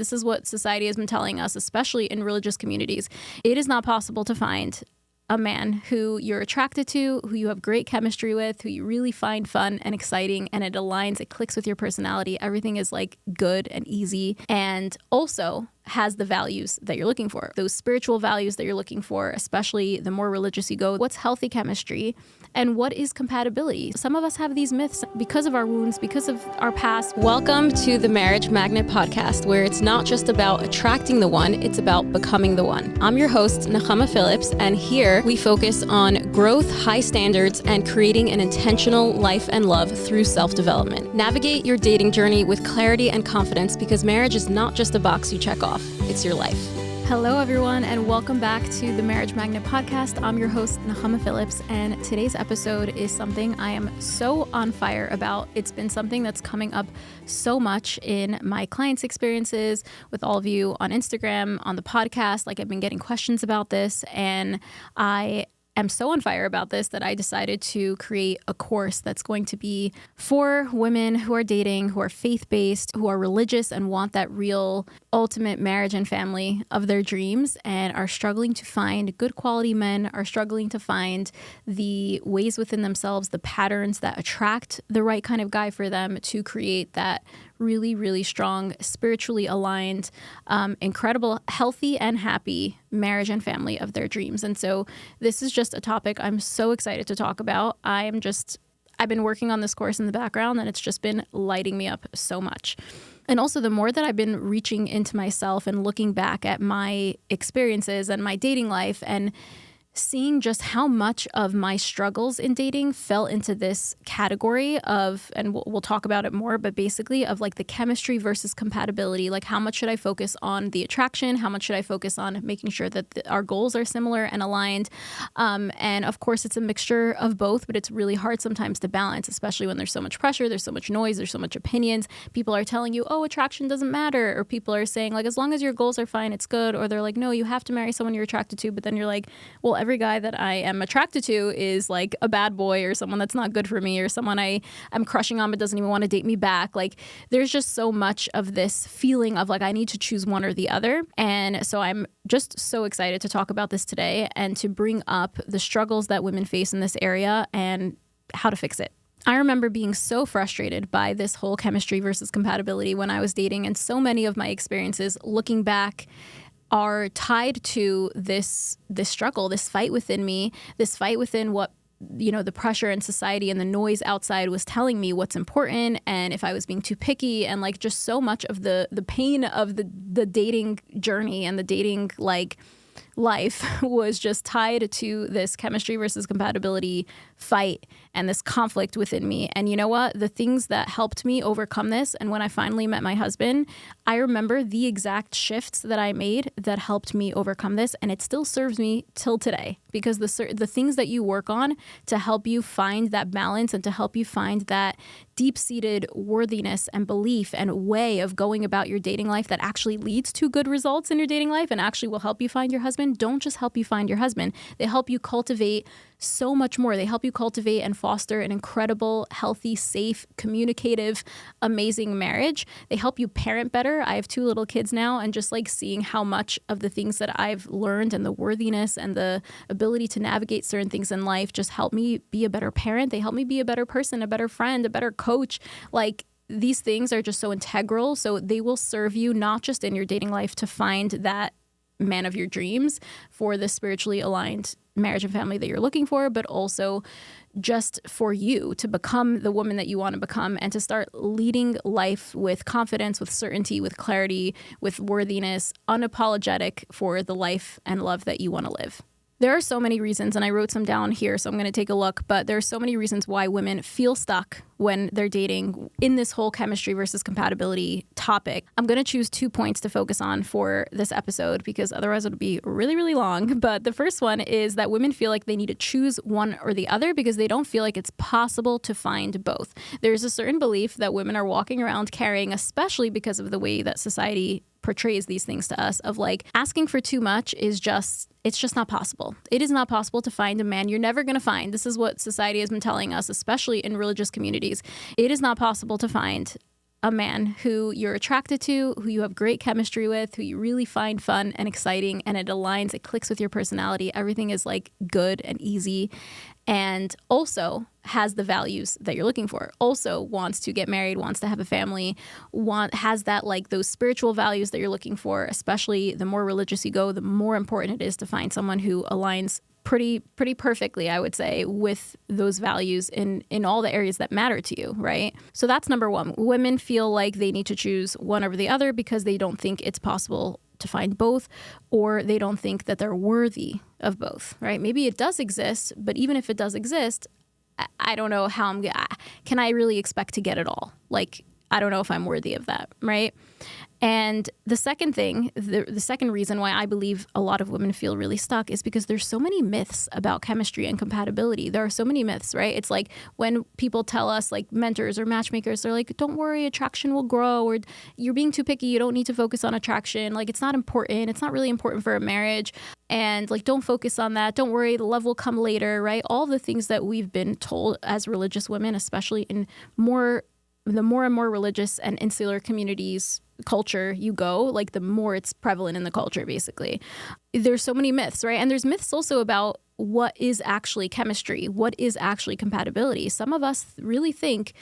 This is what society has been telling us, especially in religious communities. It is not possible to find a man who you're attracted to, who you have great chemistry with, who you really find fun and exciting, and it aligns, it clicks with your personality. Everything is like good and easy, and also has the values that you're looking for, those spiritual values that you're looking for, especially the more religious you go. What's healthy chemistry and what is compatibility? Some of us have these myths because of our wounds, because of our past. Welcome to the Marriage Magnet podcast, where it's not just about attracting the one, it's about becoming the one. I'm your host, Nechama Phillips, and here we focus on growth, high standards, and creating an intentional life and love through self-development. Navigate your dating journey with clarity and confidence, because marriage is not just a box you check off. It's your life. Hello, everyone, and welcome back to the Marriage Magnet podcast. I'm your host, Nechama Phillips, and today's episode is something I am so on fire about. It's been something that's coming up so much in my clients' experiences with all of you on Instagram, on the podcast. Like, I've been getting questions about this, and I am so on fire about this that I decided to create a course that's going to be for women who are dating, who are faith-based, who are religious and want that real ultimate marriage and family of their dreams, and are struggling to find good quality men, are struggling to find the ways within themselves, the patterns that attract the right kind of guy for them to create that really, really strong, spiritually aligned, incredible, healthy and happy marriage and family of their dreams. And so this is just a topic I'm so excited to talk about. I've been working on this course in the background, and it's just been lighting me up so much. And also, the more that I've been reaching into myself and looking back at my experiences and my dating life and seeing just how much of my struggles in dating fell into this category of, and we'll talk about it more, but basically of like the chemistry versus compatibility. Like, how much should I focus on the attraction? How much should I focus on making sure that our goals are similar and aligned? And of course, it's a mixture of both, but it's really hard sometimes to balance, especially when there's so much pressure, there's so much noise, there's so much opinions. People are telling you, oh, attraction doesn't matter. Or people are saying, like, as long as your goals are fine, it's good. Or they're like, no, you have to marry someone you're attracted to. But then you're like, well, every guy that I am attracted to is like a bad boy or someone that's not good for me or someone I'm crushing on but doesn't even want to date me back. Like, there's just so much of this feeling of like I need to choose one or the other. And so I'm just so excited to talk about this today and to bring up the struggles that women face in this area and how to fix it. I remember being so frustrated by this whole chemistry versus compatibility when I was dating, and so many of my experiences looking back are tied to this struggle, this fight within me, this fight within what, you know, the pressure in society and the noise outside was telling me what's important, and if I was being too picky, and like just so much of the pain of the dating journey and the dating like life was just tied to this chemistry versus compatibility fight and this conflict within me. And you know what? The things that helped me overcome this, and when I finally met my husband, I remember the exact shifts that I made that helped me overcome this, and it still serves me till today, because the things that you work on to help you find that balance and to help you find that deep-seated worthiness and belief and way of going about your dating life that actually leads to good results in your dating life and actually will help you find your husband, don't just help you find your husband. They help you cultivate so much more. They help you cultivate and foster an incredible, healthy, safe, communicative, amazing marriage. They help you parent better. I have 2 little kids now, and just like seeing how much of the things that I've learned and the worthiness and the ability to navigate certain things in life just help me be a better parent. They help me be a better person, a better friend, a better coach. Like, these things are just so integral. So they will serve you not just in your dating life to find that man of your dreams for the spiritually aligned marriage and family that you're looking for, but also just for you to become the woman that you want to become and to start leading life with confidence, with certainty, with clarity, with worthiness, unapologetic for the life and love that you want to live. There are so many reasons, and I wrote some down here, so I'm going to take a look, but there are so many reasons why women feel stuck when they're dating in this whole chemistry versus compatibility topic. I'm going to choose 2 points to focus on for this episode because otherwise it'll be really, really long. But the first one is that women feel like they need to choose one or the other because they don't feel like it's possible to find both. There's a certain belief that women are walking around carrying, especially because of the way that society portrays these things to us, of like asking for too much is just, it's just not possible. It is not possible to find a man you're never going to find. This is what society has been telling us, especially in religious communities. It is not possible to find a man who you're attracted to, who you have great chemistry with, who you really find fun and exciting, and it aligns, it clicks with your personality. Everything is like good and easy, and also has the values that you're looking for. Also wants to get married, wants to have a family, has that like those spiritual values that you're looking for. Especially the more religious you go, the more important it is to find someone who aligns pretty perfectly, I would say, with those values in all the areas that matter to you, right? So that's number one. Women feel like they need to choose one over the other because they don't think it's possible to find both, or they don't think that they're worthy of both, right? Maybe it does exist, but even if it does exist, I don't know how can I really expect to get it all? Like, I don't know if I'm worthy of that, right? And the second thing, the second reason why I believe a lot of women feel really stuck is because there's so many myths about chemistry and compatibility. There are so many myths, right? It's like when people tell us, like mentors or matchmakers, they're like, don't worry, attraction will grow, or you're being too picky, you don't need to focus on attraction. Like, it's not important. It's not really important for a marriage. And like, don't focus on that. Don't worry, the love will come later, right? All the things that we've been told as religious women, especially in the more and more religious and insular communities, culture you go, like the more it's prevalent in the culture, basically. There's so many myths, right? And there's myths also about what is actually chemistry, what is actually compatibility. Some of us really think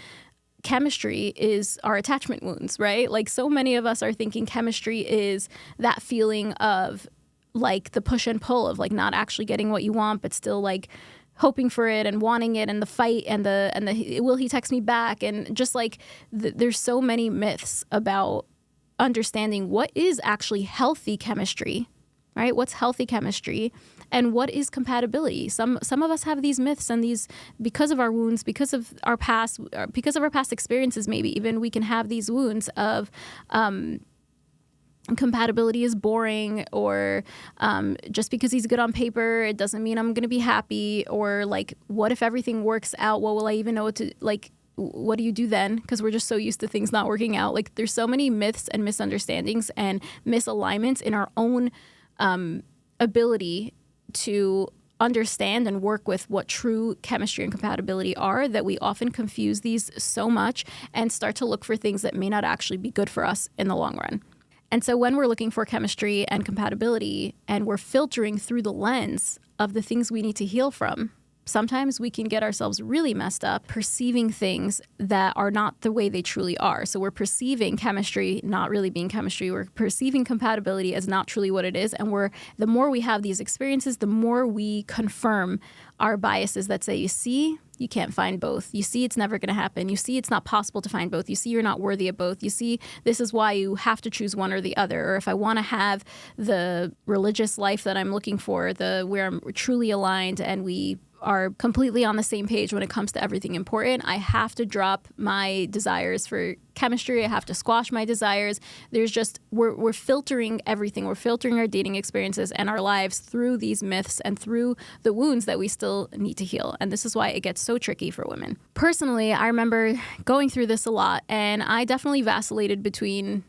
chemistry is our attachment wounds, right? Like, so many of us are thinking chemistry is that feeling of like the push and pull of like not actually getting what you want, but still like hoping for it and wanting it, and the fight and the will he text me back, and just like there's so many myths about understanding what is actually healthy chemistry, right? What's healthy chemistry and what is compatibility? Some of us have these myths, and these, because of our wounds, because of our past experiences, maybe even we can have these wounds of compatibility is boring, or just because he's good on paper, it doesn't mean I'm going to be happy, or like, what if everything works out? What will I even know what to, like, what do you do then? Because we're just so used to things not working out. Like, there's so many myths and misunderstandings and misalignments in our own ability to understand and work with what true chemistry and compatibility are, that we often confuse these so much and start to look for things that may not actually be good for us in the long run. And so when we're looking for chemistry and compatibility and we're filtering through the lens of the things we need to heal from, sometimes we can get ourselves really messed up perceiving things that are not the way they truly are. So we're perceiving chemistry not really being chemistry. We're perceiving compatibility as not truly what it is. And the more we have these experiences, the more we confirm our biases that say, you see, you can't find both. You see, it's never going to happen. You see, it's not possible to find both. You see, you're not worthy of both. You see, this is why you have to choose one or the other. Or if I want to have the religious life that I'm looking for, where I'm truly aligned and we are completely on the same page when it comes to everything important, I have to drop my desires for chemistry. I have to squash my desires. There's just, we're filtering everything. We're filtering our dating experiences and our lives through these myths and through the wounds that we still need to heal. And this is why it gets so tricky for women. Personally, I remember going through this a lot, and I definitely vacillated between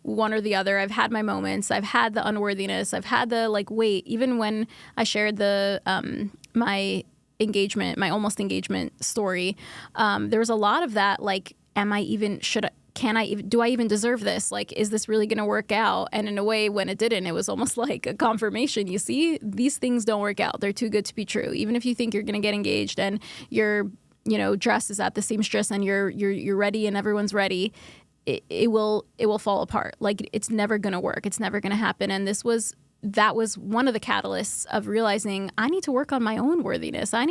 one or the other. I've had my moments. I've had the unworthiness. I've had the like, even when I shared my almost engagement story, there was a lot of that, like, do I even deserve this? Like, is this really going to work out? And in a way, when it didn't, it was almost like a confirmation. You see, these things don't work out. They're too good to be true. Even if you think you're going to get engaged and your, dress is at the seamstress and you're ready and everyone's ready, it will fall apart. Like, it's never going to work. It's never going to happen. And that was one of the catalysts of realizing I need to work on my own worthiness. I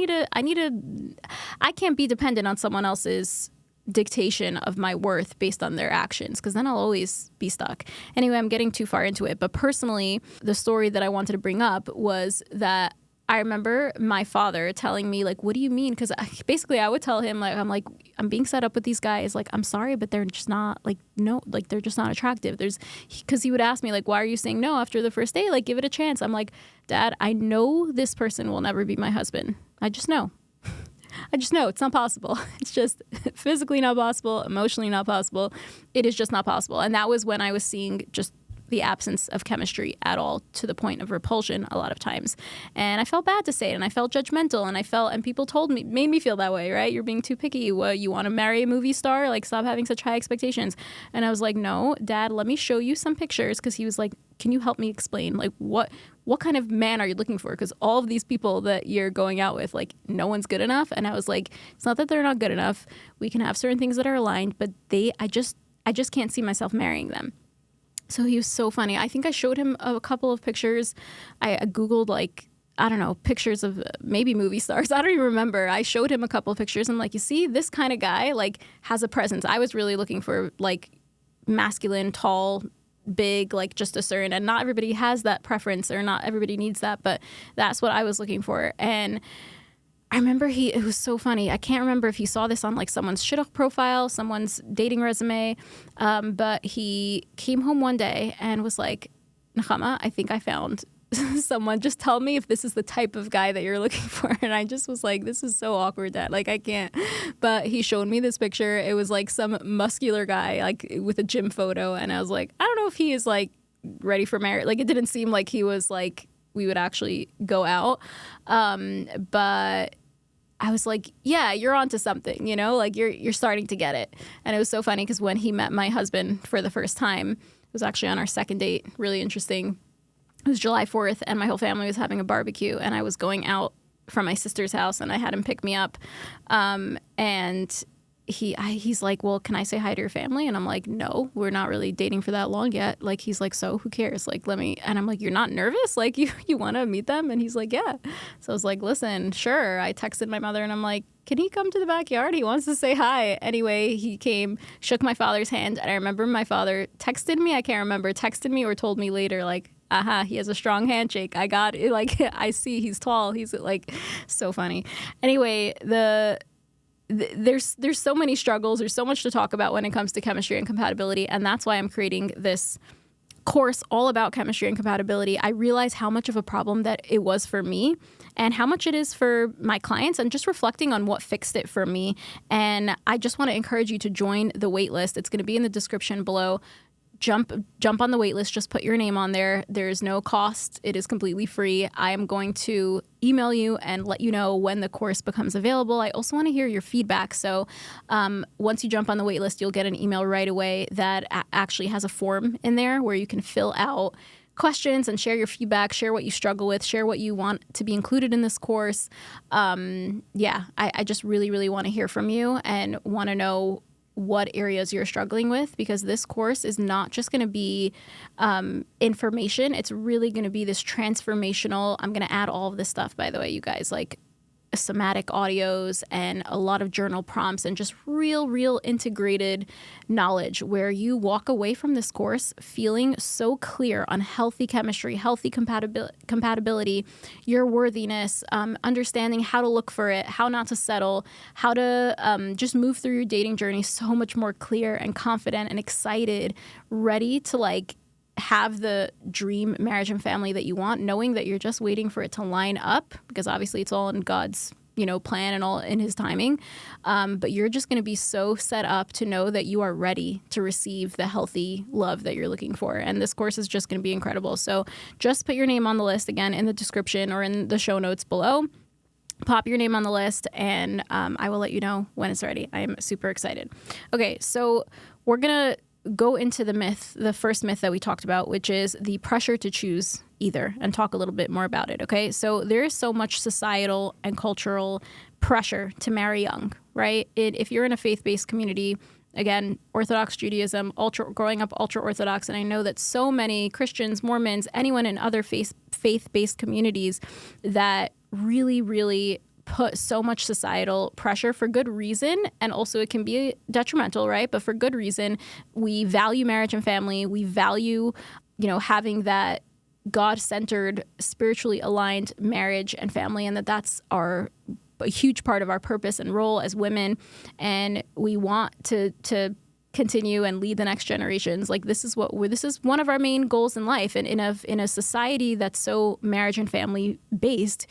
can't be dependent on someone else's dictation of my worth based on their actions, because then I'll always be stuck. Anyway, I'm getting too far into it. But personally, the story that I wanted to bring up was that I remember my father telling me, like, what do you mean? Because basically I would tell him, like, I'm being set up with these guys. Like, I'm sorry, but they're just not, like, no, like, they're just not attractive. Because he would ask me, like, why are you saying no after the first date? Like, give it a chance. I'm like, Dad, I know this person will never be my husband. I just know. I just know it's not possible. It's just physically not possible, emotionally not possible. It is just not possible. And that was when I was seeing just the absence of chemistry at all, to the point of repulsion a lot of times. And I felt bad to say it, and I felt judgmental, and people told me, made me feel that way, right? You're being too picky. What, you want to marry a movie star? Like, stop having such high expectations. And I was like, no, Dad, let me show you some pictures, because he was like, can you help me explain, like, what kind of man are you looking for? Because all of these people that you're going out with, like, no one's good enough. And I was like, it's not that they're not good enough. We can have certain things that are aligned, but I just can't see myself marrying them. So he was so funny. I think I showed him a couple of pictures. I Googled, like, I don't know, pictures of maybe movie stars. I don't even remember. I showed him a couple of pictures. I'm like, you see, this kind of guy, like, has a presence. I was really looking for, like, masculine, tall, big, like, just a certain, and not everybody has that preference, or not everybody needs that, but that's what I was looking for. And I remember it was so funny. I can't remember if he saw this on, like, someone's shidduch profile, someone's dating resume, but he came home one day and was like, Nechama, I think I found someone. Just tell me if this is the type of guy that you're looking for. And I just was like, this is so awkward, Dad. Like, I can't. But he showed me this picture. It was like some muscular guy, like, with a gym photo. And I was like, I don't know if he is, like, ready for marriage. Like, it didn't seem like he was, like, we would actually go out. But I was like, yeah, you're onto something, you know, like, you're starting to get it. And it was so funny, because when he met my husband for the first time, it was actually on our second date. Really interesting. It was July 4th, and my whole family was having a barbecue, and I was going out from my sister's house, and I had him pick me up. And he's like, well, can I say hi to your family? And I'm like, no, we're not really dating for that long yet. Like, he's like, so who cares? Like, let me. And I'm like, you're not nervous? Like, you want to meet them? And he's like, yeah. So I was like, listen, sure. I texted my mother, and I'm like, can he come to the backyard? He wants to say hi. Anyway, he came, shook my father's hand. And I remember my father texted me. I can't remember, texted me or told me later, like, he has a strong handshake. I got it. Like, I see he's tall. He's, like, so funny. Anyway, there's so many struggles. There's so much to talk about when it comes to chemistry and compatibility. And that's why I'm creating this course all about chemistry and compatibility. I realize how much of a problem that it was for me, and how much it is for my clients, and just reflecting on what fixed it for me. And I just want to encourage you to join the wait list. It's going to be in the description below. Jump on the wait list. Just put your name on there. There's no cost. It is completely free. I am going to email you and let you know when the course becomes available. I also want to hear your feedback. So once you jump on the wait list, you'll get an email right away that actually has a form in there where you can fill out questions and share your feedback, share what you struggle with, share what you want to be included in this course. I just really, really want to hear from you and want to know what areas you're struggling with, because this course is not just going to be information. It's really going to be this transformational. I'm going to add all of this stuff, by the way, you guys, like somatic audios and a lot of journal prompts, and just real integrated knowledge where you walk away from this course feeling so clear on healthy chemistry, healthy compatibility, your worthiness, understanding how to look for it, how not to settle, how to just move through your dating journey so much more clear and confident and excited, ready to, like, have the dream marriage and family that you want, knowing that you're just waiting for it to line up, because obviously it's all in God's, plan and all in his timing. But you're just going to be so set up to know that you are ready to receive the healthy love that you're looking for. And this course is just going to be incredible. So just put your name on the list, again, in the description or in the show notes below. Pop your name on the list, and I will let you know when it's ready. I am super excited. Okay, so we're going to go into the first myth that we talked about, which is the pressure to choose either, and talk a little bit more about it, okay? So there is so much societal and cultural pressure to marry young, right? If you're in a faith-based community, again, Orthodox Judaism, growing up ultra-Orthodox, and I know that so many Christians, Mormons, anyone in other faith-based communities that really put so much societal pressure for good reason, and also it can be detrimental, right? But for good reason. We value marriage and family. We value, having that God-centered, spiritually aligned marriage and family, and that's a huge part of our purpose and role as women. And we want to continue and lead the next generations. Like, this is one of our main goals in life. And in a society that's so marriage and family based,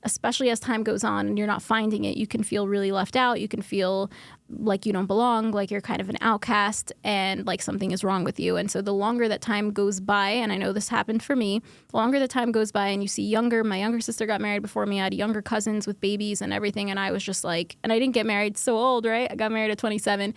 especially as time goes on and you're not finding it, you can feel really left out. You can feel like you don't belong, like you're kind of an outcast, and like something is wrong with you. And so the longer that time goes by, and I know this happened for me, the longer the time goes by and you see my younger sister got married before me. I had younger cousins with babies and everything. And I was just like, and I didn't get married so old, right? I got married at 27.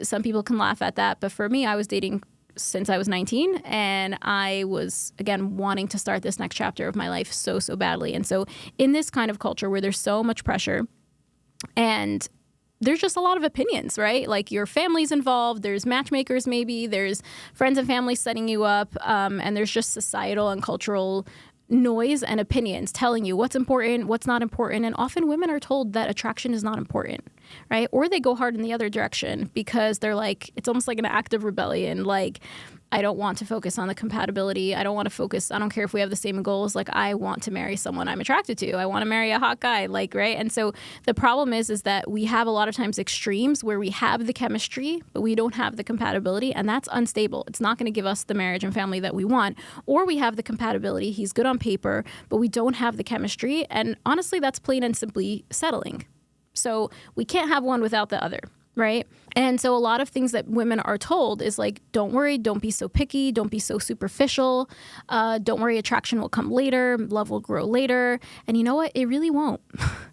Some people can laugh at that. But for me, I was dating since I was 19, and I was, again, wanting to start this next chapter of my life so badly. And so in this kind of culture where there's so much pressure and there's just a lot of opinions, right? Like your family's involved, there's matchmakers maybe, there's friends and family setting you up, and there's just societal and cultural noise and opinions telling you what's important, what's not important. And often women are told that attraction is not important, right? Or they go hard in the other direction because they're like, it's almost like an act of rebellion. Like, I don't want to focus on the compatibility. I don't care if we have the same goals. Like, I want to marry someone I'm attracted to. I want to marry a hot guy, like, right? And so the problem is that we have a lot of times extremes where we have the chemistry, but we don't have the compatibility, and that's unstable. It's not going to give us the marriage and family that we want. Or we have the compatibility, he's good on paper, but we don't have the chemistry. And honestly, that's plain and simply settling. So we can't have one without the other, right? And so a lot of things that women are told is like, don't worry, don't be so picky, don't be so superficial, don't worry, attraction will come later, love will grow later. And you know what? It really won't.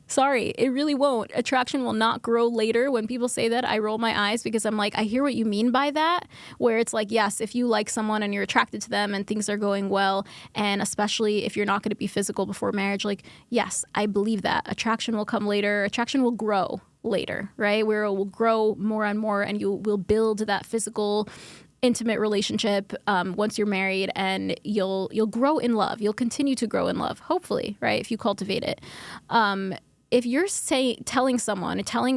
Sorry, it really won't. Attraction will not grow later. When people say that, I roll my eyes because I'm like, I hear what you mean by that, where it's like, yes, if you like someone and you're attracted to them and things are going well, and especially if you're not going to be physical before marriage, like, yes, I believe that. Attraction will come later. Attraction will grow later, right? Where it will grow more and more, and you will build that physical, intimate relationship once you're married, and you'll grow in love. You'll continue to grow in love, hopefully, right? If you cultivate it. If you're telling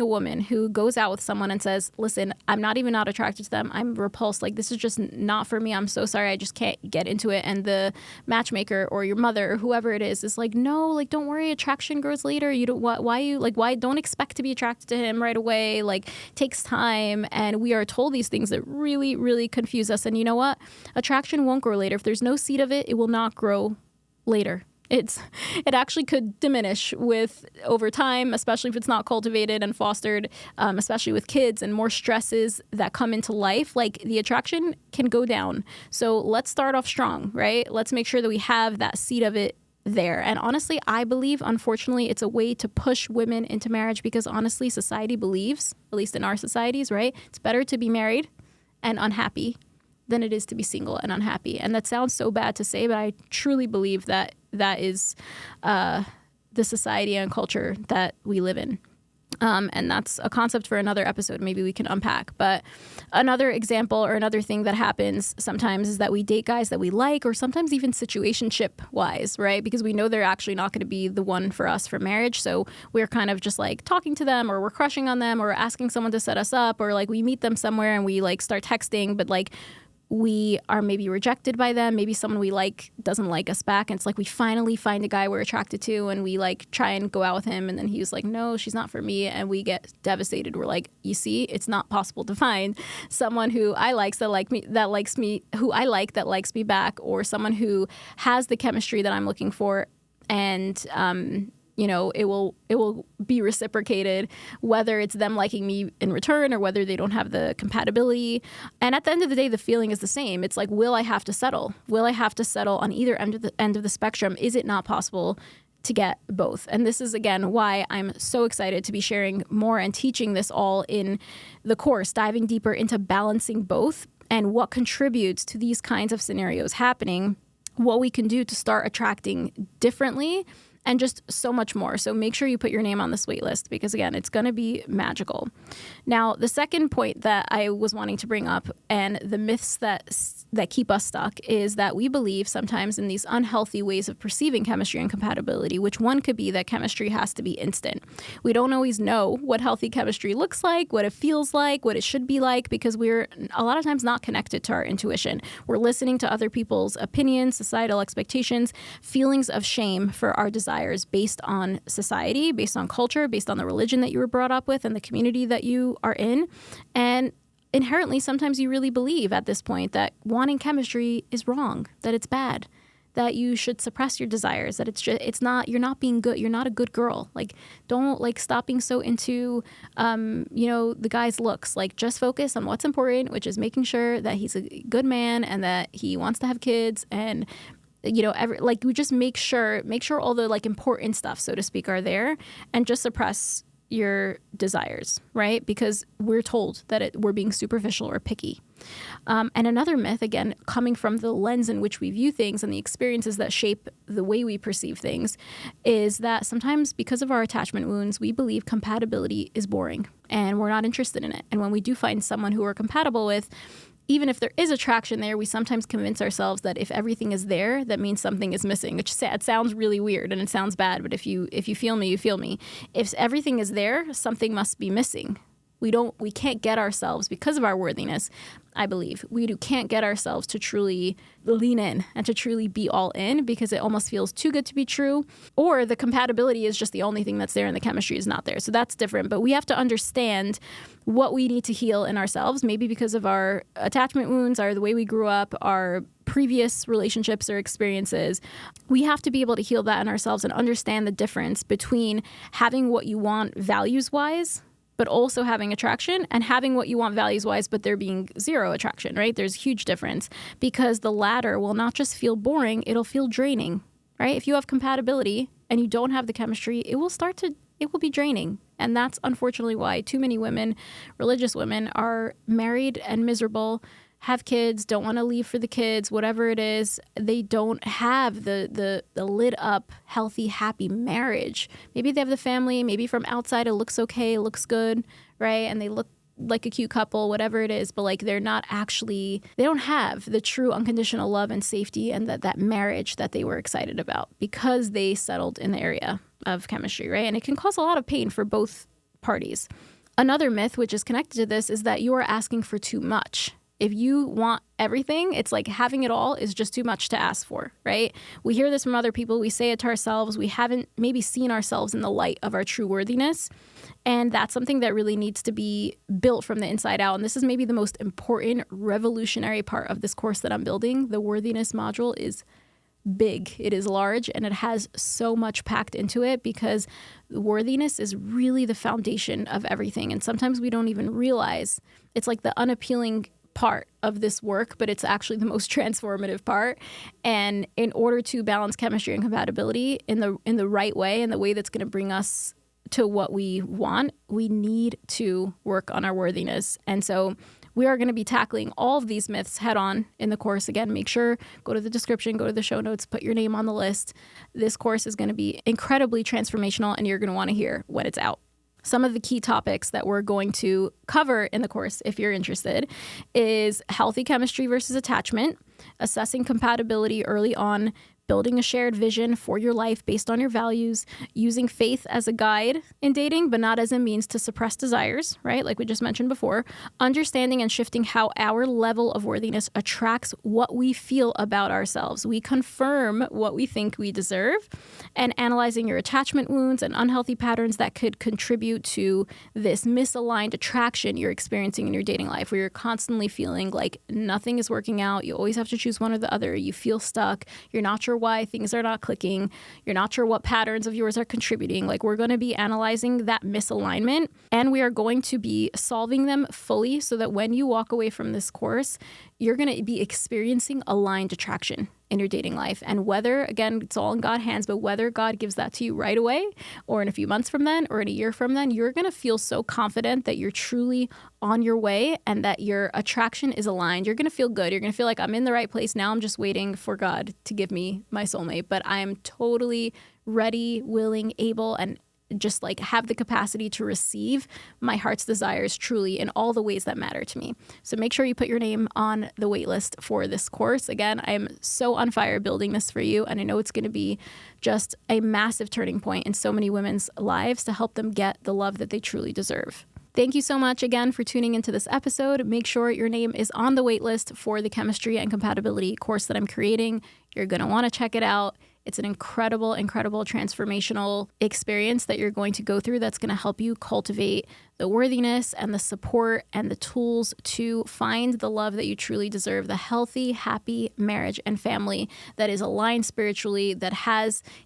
a woman who goes out with someone and says, listen, I'm not attracted to them, I'm repulsed, like, this is just not for me, I'm so sorry, I just can't get into it. And the matchmaker or your mother or whoever it is like, no, like, don't worry, attraction grows later. You don't, why don't expect to be attracted to him right away? Like, takes time. And we are told these things that really, really confuse us. And you know what? Attraction won't grow later. If there's no seed of it, it will not grow later. It actually could diminish over time, especially if it's not cultivated and fostered, especially with kids and more stresses that come into life. Like, the attraction can go down. So let's start off strong, right? Let's make sure that we have that seed of it there. And honestly, I believe, unfortunately, it's a way to push women into marriage because honestly, society believes, at least in our societies, right? It's better to be married and unhappy than it is to be single and unhappy. And that sounds so bad to say, but I truly believe that is the society and culture that we live in. And that's a concept for another episode. Maybe we can unpack. But another example or another thing that happens sometimes is that we date guys that we like, or sometimes even situationship-wise, right? Because we know they're actually not going to be the one for us for marriage. So we're kind of just like talking to them, or we're crushing on them, or asking someone to set us up, or like we meet them somewhere and we like start texting, but like we are maybe rejected by them. Maybe someone we like doesn't like us back. And it's like we finally find a guy we're attracted to and we like try and go out with him. And then he was like, no, she's not for me. And we get devastated. We're like, you see, it's not possible to find someone who I like that likes me back, or someone who has the chemistry that I'm looking for. And, it will be reciprocated, whether it's them liking me in return or whether they don't have the compatibility. And at the end of the day, the feeling is the same. It's like, will I have to settle? Will I have to settle on either end of the spectrum? Is it not possible to get both? And this is, again, why I'm so excited to be sharing more and teaching this all in the course, diving deeper into balancing both and what contributes to these kinds of scenarios happening, what we can do to start attracting differently, and just so much more. So make sure you put your name on this wait list because, again, it's going to be magical. Now, the second point that I was wanting to bring up, and the myths that keep us stuck, is that we believe sometimes in these unhealthy ways of perceiving chemistry and compatibility, which one could be that chemistry has to be instant. We don't always know what healthy chemistry looks like, what it feels like, what it should be like, because we're a lot of times not connected to our intuition. We're listening to other people's opinions, societal expectations, feelings of shame for our desires based on society, based on culture, based on the religion that you were brought up with and the community that you are in. And inherently, sometimes you really believe at this point that wanting chemistry is wrong, that it's bad, that you should suppress your desires, that you're not being good. You're not a good girl. Like, don't stop being so into, the guy's looks. Like, just focus on what's important, which is making sure that he's a good man and that he wants to have kids, and we just make sure all the important stuff, so to speak, are there, and just suppress your desires, right? Because we're told that we're being superficial or picky. And another myth, again, coming from the lens in which we view things and the experiences that shape the way we perceive things, is that sometimes because of our attachment wounds, we believe compatibility is boring and we're not interested in it. And when we do find someone who we're compatible with, even if there is attraction there, we sometimes convince ourselves that if everything is there, that means something is missing, which it sounds really weird and it sounds bad. But if you feel me, you feel me. If everything is there, something must be missing. We can't get ourselves, because of our worthiness, I believe, can't get ourselves to truly lean in and to truly be all in, because it almost feels too good to be true, or the compatibility is just the only thing that's there and the chemistry is not there. So that's different. But we have to understand what we need to heal in ourselves, maybe because of our attachment wounds, or the way we grew up, our previous relationships or experiences. We have to be able to heal that in ourselves and understand the difference between having what you want values-wise, but also having attraction, and having what you want values-wise, but there being zero attraction, right? There's a huge difference, because the latter will not just feel boring, it'll feel draining, right? If you have compatibility and you don't have the chemistry, it will be draining. And that's unfortunately why too many women, religious women, are married and miserable, have kids, don't want to leave for the kids, whatever it is. They don't have the lit up, healthy, happy marriage. Maybe they have the family, maybe from outside it looks okay, it looks good, right? And they look like a cute couple, whatever it is, but they don't have the true unconditional love and safety and that marriage that they were excited about, because they settled in the area of chemistry, right? And it can cause a lot of pain for both parties. Another myth, which is connected to this, is that you are asking for too much. If you want everything, it's like having it all is just too much to ask for, right? We hear this from other people. We say it to ourselves. We haven't maybe seen ourselves in the light of our true worthiness. And that's something that really needs to be built from the inside out. And this is maybe the most important, revolutionary part of this course that I'm building. The worthiness module is big, it is large, and it has so much packed into it, because worthiness is really the foundation of everything. And sometimes we don't even realize it's like the unappealing part of this work, but it's actually the most transformative part. And in order to balance chemistry and compatibility in the right way, in the way that's going to bring us to what we want, we need to work on our worthiness. And so we are going to be tackling all of these myths head on in the course. Again, make sure, go to the description, go to the show notes, put your name on the list. This course is going to be incredibly transformational, and you're going to want to hear when it's out. Some of the key topics that we're going to cover in the course, if you're interested, is healthy chemistry versus attachment, assessing compatibility early on, building a shared vision for your life based on your values, using faith as a guide in dating, but not as a means to suppress desires, right? Like we just mentioned before, understanding and shifting how our level of worthiness attracts what we feel about ourselves. We confirm what we think we deserve, and analyzing your attachment wounds and unhealthy patterns that could contribute to this misaligned attraction you're experiencing in your dating life, where you're constantly feeling like nothing is working out. You always have to choose one or the other. You feel stuck. You're not sure why things are not clicking. You're not sure what patterns of yours are contributing. Like, we're going to be analyzing that misalignment, and we are going to be solving them fully, so that when you walk away from this course, you're going to be experiencing aligned attraction in your dating life. And whether, again, it's all in God's hands, but whether God gives that to you right away, or in a few months from then, or in a year from then, you're going to feel so confident that you're truly on your way and that your attraction is aligned. You're going to feel good. You're going to feel like, I'm in the right place now. I'm just waiting for God to give me my soulmate. But I am totally ready, willing, able, and just like have the capacity to receive my heart's desires truly in all the ways that matter to me. So make sure you put your name on the wait list for this course. Again, I'm so on fire building this for you, and I know it's going to be just a massive turning point in so many women's lives to help them get the love that they truly deserve. Thank you so much again for tuning into this episode. Make sure your name is on the wait list for the chemistry and compatibility course that I'm creating. You're going to want to check it out. It's an incredible, incredible transformational experience that you're going to go through that's going to help you cultivate the worthiness and the support and the tools to find the love that you truly deserve, the healthy, happy marriage and family that is aligned spiritually,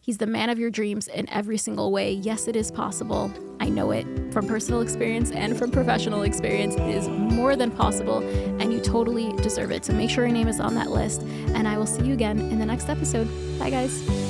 he's the man of your dreams in every single way. Yes, it is possible. I know it from personal experience and from professional experience. It is more than possible, and you totally deserve it. So make sure your name is on that list, and I will see you again in the next episode. Bye, guys.